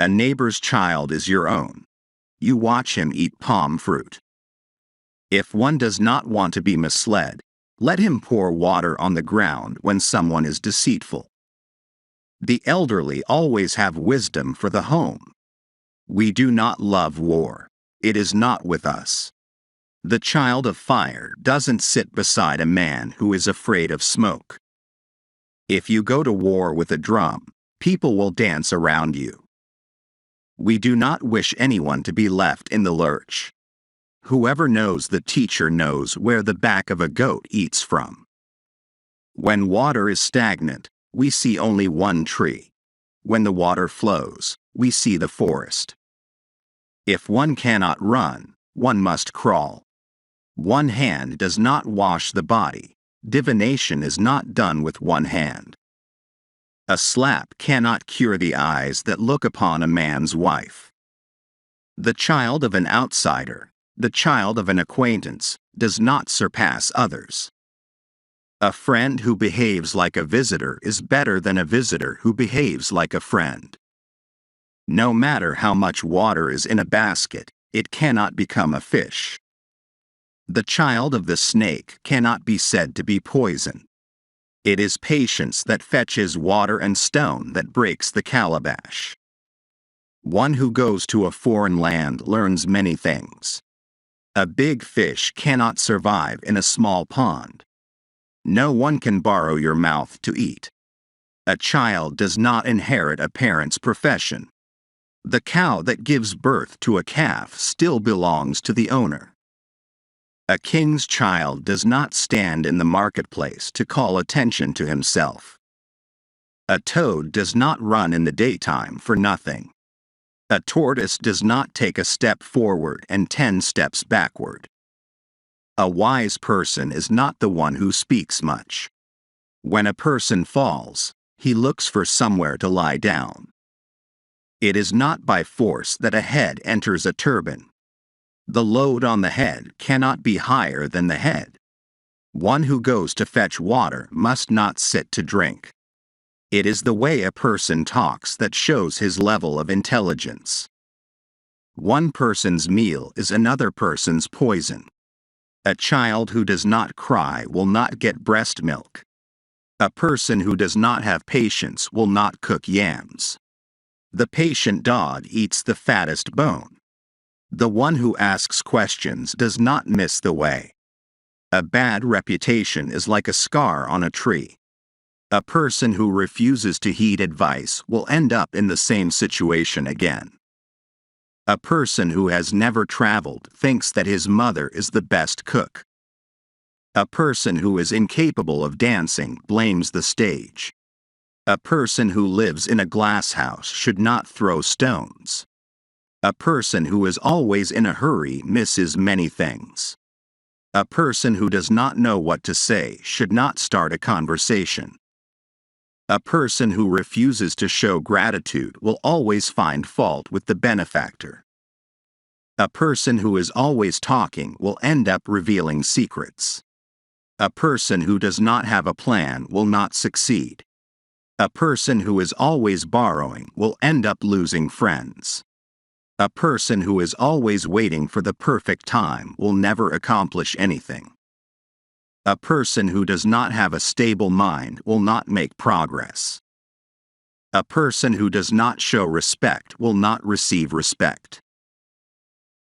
A neighbor's child is your own. You watch him eat palm fruit. If one does not want to be misled, let him pour water on the ground when someone is deceitful. The elderly always have wisdom for the home. We do not love war. It is not with us. The child of fire doesn't sit beside a man who is afraid of smoke. If you go to war with a drum, people will dance around you. We do not wish anyone to be left in the lurch. Whoever knows the teacher knows where the back of a goat eats from. When water is stagnant, we see only one tree. When the water flows, we see the forest. If one cannot run, one must crawl. One hand does not wash the body. Divination is not done with one hand. A slap cannot cure the eyes that look upon a man's wife. The child of an outsider, the child of an acquaintance, does not surpass others. A friend who behaves like a visitor is better than a visitor who behaves like a friend. No matter how much water is in a basket, it cannot become a fish. The child of the snake cannot be said to be poison. It is patience that fetches water and stone that breaks the calabash. One who goes to a foreign land learns many things. A big fish cannot survive in a small pond. No one can borrow your mouth to eat. A child does not inherit a parent's profession. The cow that gives birth to a calf still belongs to the owner. A king's child does not stand in the marketplace to call attention to himself. A toad does not run in the daytime for nothing. A tortoise does not take a step forward and 10 steps backward. A wise person is not the one who speaks much. When a person falls, he looks for somewhere to lie down. It is not by force that a head enters a turban. The load on the head cannot be higher than the head. One who goes to fetch water must not sit to drink. It is the way a person talks that shows his level of intelligence. One person's meal is another person's poison. A child who does not cry will not get breast milk. A person who does not have patience will not cook yams. The patient dog eats the fattest bone. The one who asks questions does not miss the way. A bad reputation is like a scar on a tree. A person who refuses to heed advice will end up in the same situation again. A person who has never traveled thinks that his mother is the best cook. A person who is incapable of dancing blames the stage. A person who lives in a glass house should not throw stones. A person who is always in a hurry misses many things. A person who does not know what to say should not start a conversation. A person who refuses to show gratitude will always find fault with the benefactor. A person who is always talking will end up revealing secrets. A person who does not have a plan will not succeed. A person who is always borrowing will end up losing friends. A person who is always waiting for the perfect time will never accomplish anything. A person who does not have a stable mind will not make progress. A person who does not show respect will not receive respect.